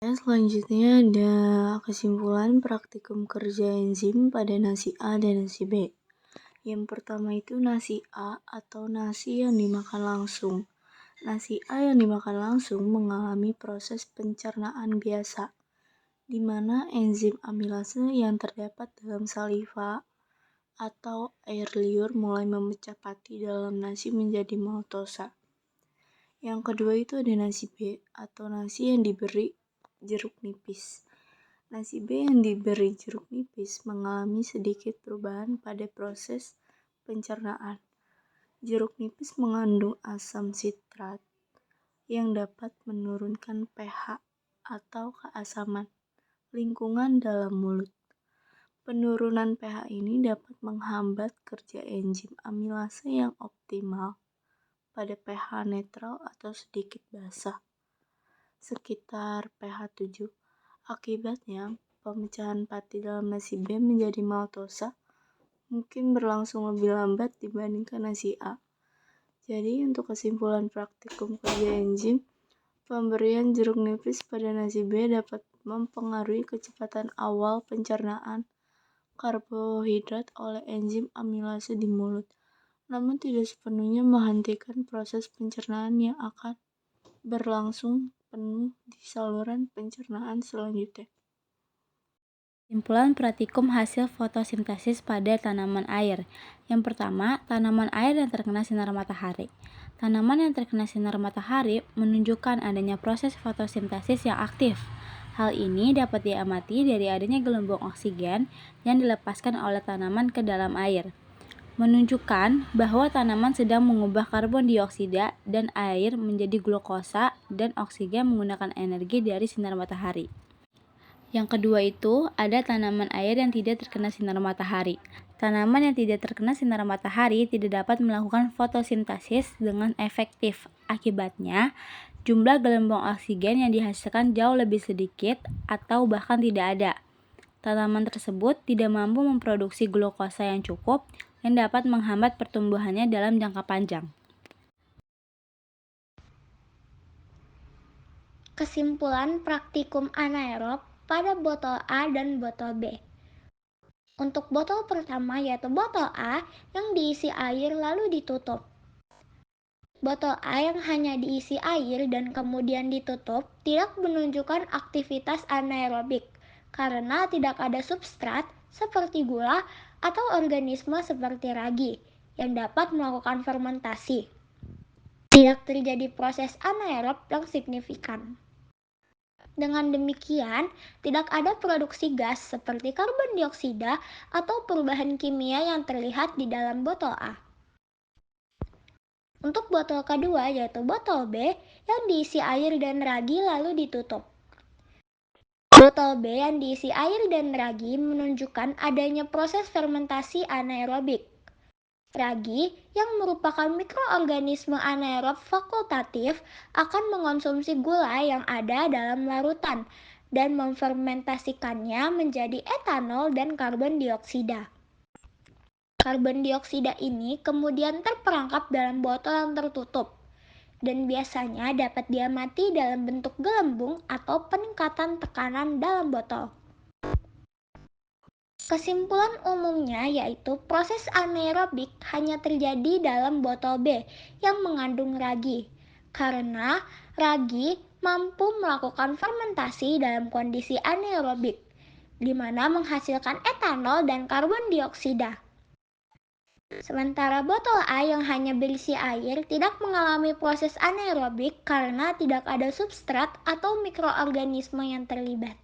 Selanjutnya ada kesimpulan praktikum kerja enzim pada nasi A dan nasi B. Yang pertama itu nasi A atau nasi yang dimakan langsung. Nasi A yang dimakan langsung mengalami proses pencernaan biasa, di mana enzim amilase yang terdapat dalam saliva atau air liur mulai memecah pati dalam nasi menjadi maltosa. Yang kedua itu ada nasi B atau nasi yang diberi jeruk nipis. Nasi B yang diberi jeruk nipis mengalami sedikit perubahan pada proses pencernaan. Jeruk nipis mengandung asam sitrat yang dapat menurunkan pH atau keasaman lingkungan dalam mulut. Penurunan pH ini dapat menghambat kerja enzim amilase yang optimal pada pH netral atau sedikit basah, sekitar pH 7. Akibatnya, pemecahan pati dalam nasi B menjadi maltosa mungkin berlangsung lebih lambat dibandingkan nasi A. Jadi, untuk kesimpulan praktikum kerja enzim, pemberian jeruk nipis pada nasi B dapat mempengaruhi kecepatan awal pencernaan karbohidrat oleh enzim amilase di mulut, namun tidak sepenuhnya menghentikan proses pencernaan yang akan berlangsung penuh di saluran pencernaan selanjutnya. Kesimpulan praktikum hasil fotosintesis pada tanaman air. Yang pertama, tanaman air yang terkena sinar matahari. Tanaman yang terkena sinar matahari menunjukkan adanya proses fotosintesis yang aktif. Hal ini dapat diamati dari adanya gelembung oksigen yang dilepaskan oleh tanaman ke dalam air, menunjukkan bahwa tanaman sedang mengubah karbon dioksida dan air menjadi glukosa dan oksigen menggunakan energi dari sinar matahari. Yang kedua itu ada tanaman air yang tidak terkena sinar matahari. Tanaman yang tidak terkena sinar matahari tidak dapat melakukan fotosintesis dengan efektif. Akibatnya, jumlah gelembung oksigen yang dihasilkan jauh lebih sedikit atau bahkan tidak ada. Tanaman tersebut tidak mampu memproduksi glukosa yang cukup yang dapat menghambat pertumbuhannya dalam jangka panjang. Kesimpulan praktikum anaerob pada botol A dan botol B. Untuk botol pertama yaitu botol A yang diisi air lalu ditutup. Botol A yang hanya diisi air dan kemudian ditutup tidak menunjukkan aktivitas anaerobik karena tidak ada substrat seperti gula atau organisme seperti ragi yang dapat melakukan fermentasi. Tidak terjadi proses anaerob yang signifikan. Dengan demikian, tidak ada produksi gas seperti karbon dioksida atau perubahan kimia yang terlihat di dalam botol A. Untuk botol kedua yaitu botol B yang diisi air dan ragi lalu ditutup. Botol B yang diisi air dan ragi menunjukkan adanya proses fermentasi anaerobik. Ragi, yang merupakan mikroorganisme anaerob fakultatif, akan mengonsumsi gula yang ada dalam larutan dan memfermentasikannya menjadi etanol dan karbon dioksida. Karbon dioksida ini kemudian terperangkap dalam botol yang tertutup dan biasanya dapat diamati dalam bentuk gelembung atau peningkatan tekanan dalam botol. Kesimpulan umumnya yaitu proses anaerobik hanya terjadi dalam botol B yang mengandung ragi, karena ragi mampu melakukan fermentasi dalam kondisi anaerobik, di mana menghasilkan etanol dan karbon dioksida. Sementara botol A yang hanya berisi air tidak mengalami proses anaerobik karena tidak ada substrat atau mikroorganisme yang terlibat.